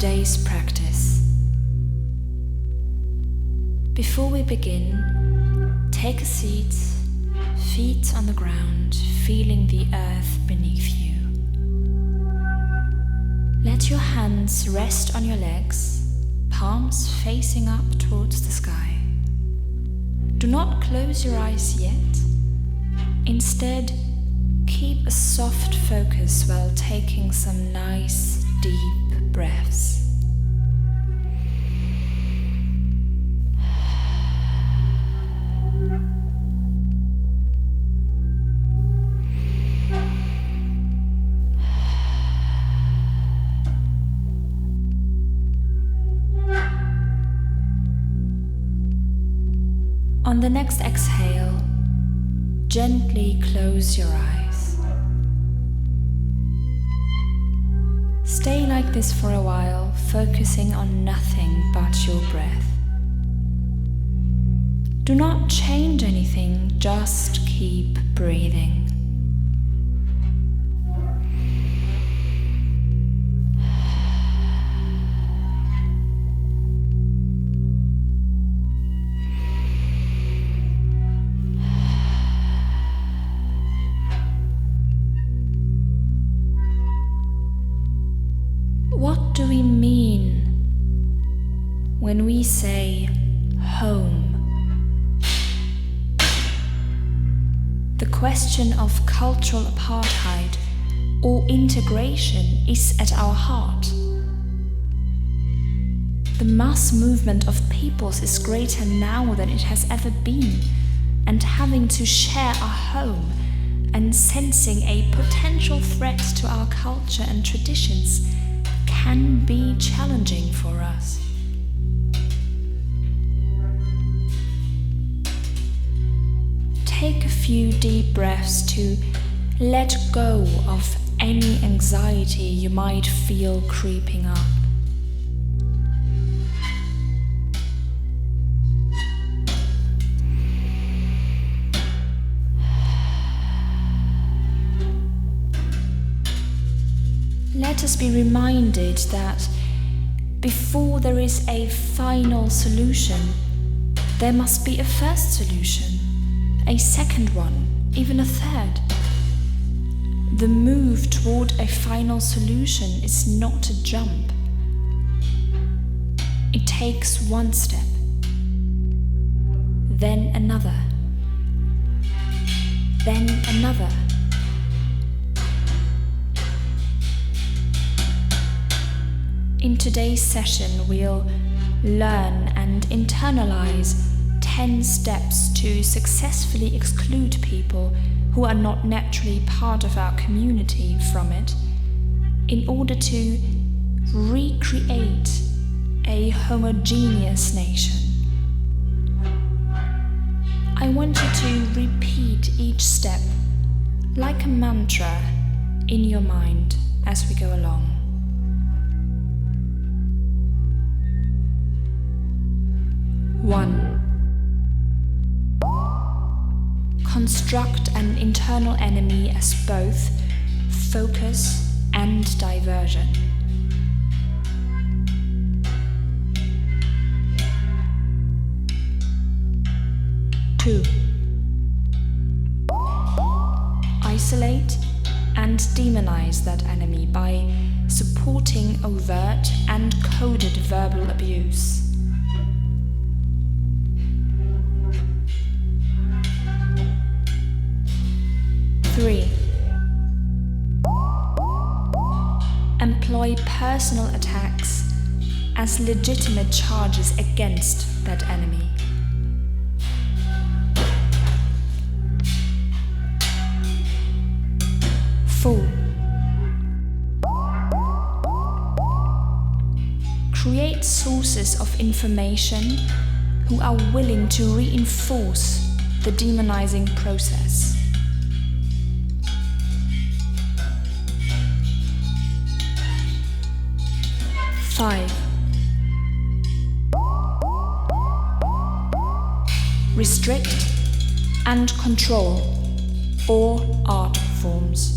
today's practice. Before we begin, take a seat, feet on the ground, feeling the earth beneath you. Let your hands rest on your legs, palms facing up towards the sky. Do not close your eyes yet. Instead, keep a soft focus while taking some nice, deep breaths. On the next exhale, gently close your eyes. Stay like this for a while, focusing on nothing but your breath. Do not change anything, just keep breathing. What do we mean when we say home? The question of cultural apartheid or integration is at our heart. The mass movement of peoples is greater now than it has ever been, and having to share a home and sensing a potential threat to our culture and traditions can be challenging for us. Take a few deep breaths to let go of any anxiety you might feel creeping up. Let us be reminded that before there is a final solution, there must be a first solution, a second one, even a third. The move toward a final solution is not a jump. It takes one step, then another, then another. In today's session, we'll learn and internalize 10 steps to successfully exclude people who are not naturally part of our community from it, in order to recreate a homogeneous nation. I want you to repeat each step like a mantra in your mind as we go along. 1. Construct an internal enemy as both focus and diversion. 2. Isolate and demonize that enemy by supporting overt and coded verbal abuse. 3. Employ personal attacks as legitimate charges against that enemy. 4. Create sources of information who are willing to reinforce the demonizing process. 5. Restrict and control all art forms.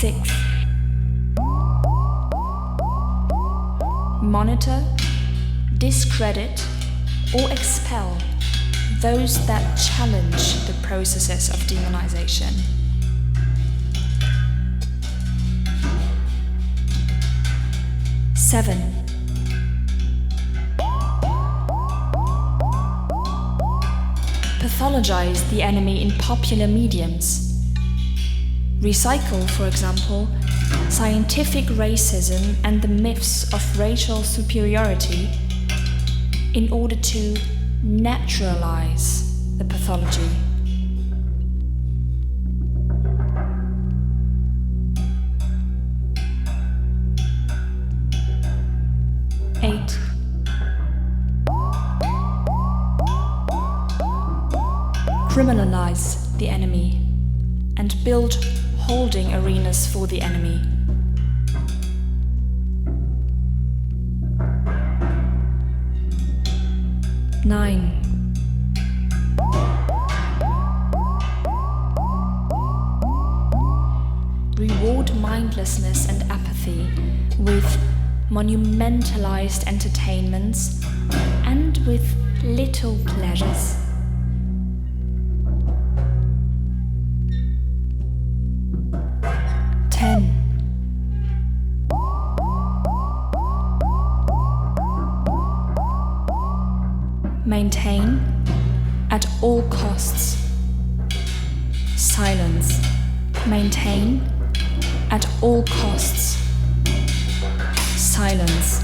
6. Monitor, discredit, or expel those that challenge the processes of demonization. 7. Pathologize the enemy in popular mediums. Recycle, for example, scientific racism and the myths of racial superiority in order to naturalize the pathology. 8. Criminalize the enemy and build holding arenas for the enemy. 9. Reward mindlessness and apathy with monumentalized entertainments and with little pleasures. 10. Maintain at all costs silence. Maintain at all costs silence.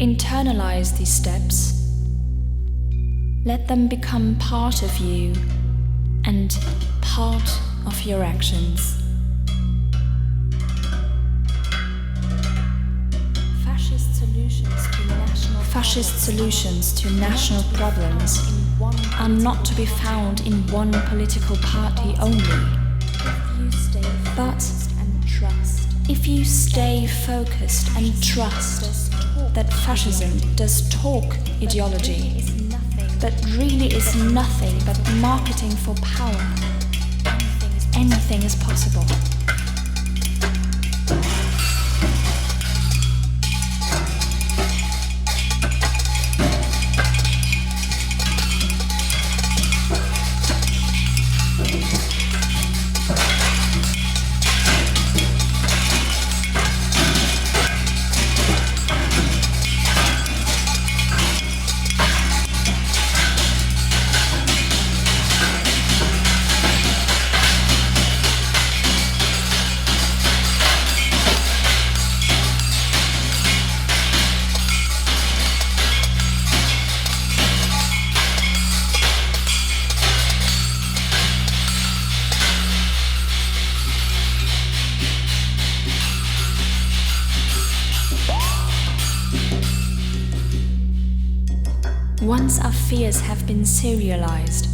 Internalize these steps. Let them become part of you and part of your actions. Fascist solutions to national problems are not to be found in one political party only. But if you stay focused and trust that fascism does talk ideology, that really is nothing but marketing for power, anything is possible. Once our fears have been serialized,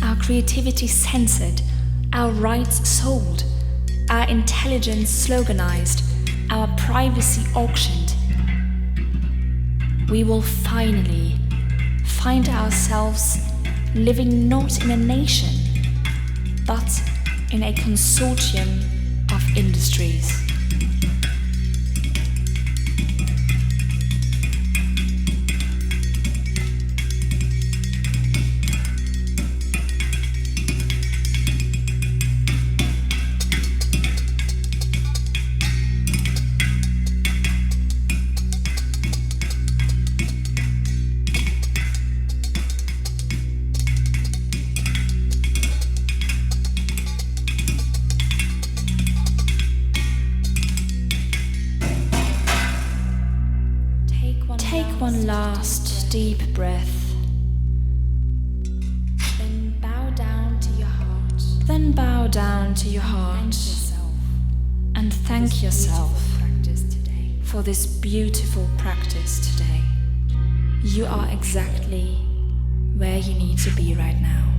our creativity censored, our rights sold, our intelligence sloganized, our privacy auctioned, we will finally find ourselves living not in a nation, but in a consortium of industries. deep breath. Then bow down to your heart. Then bow down to your heart. And thank yourself for this beautiful practice today. You are exactly where you need to be right now.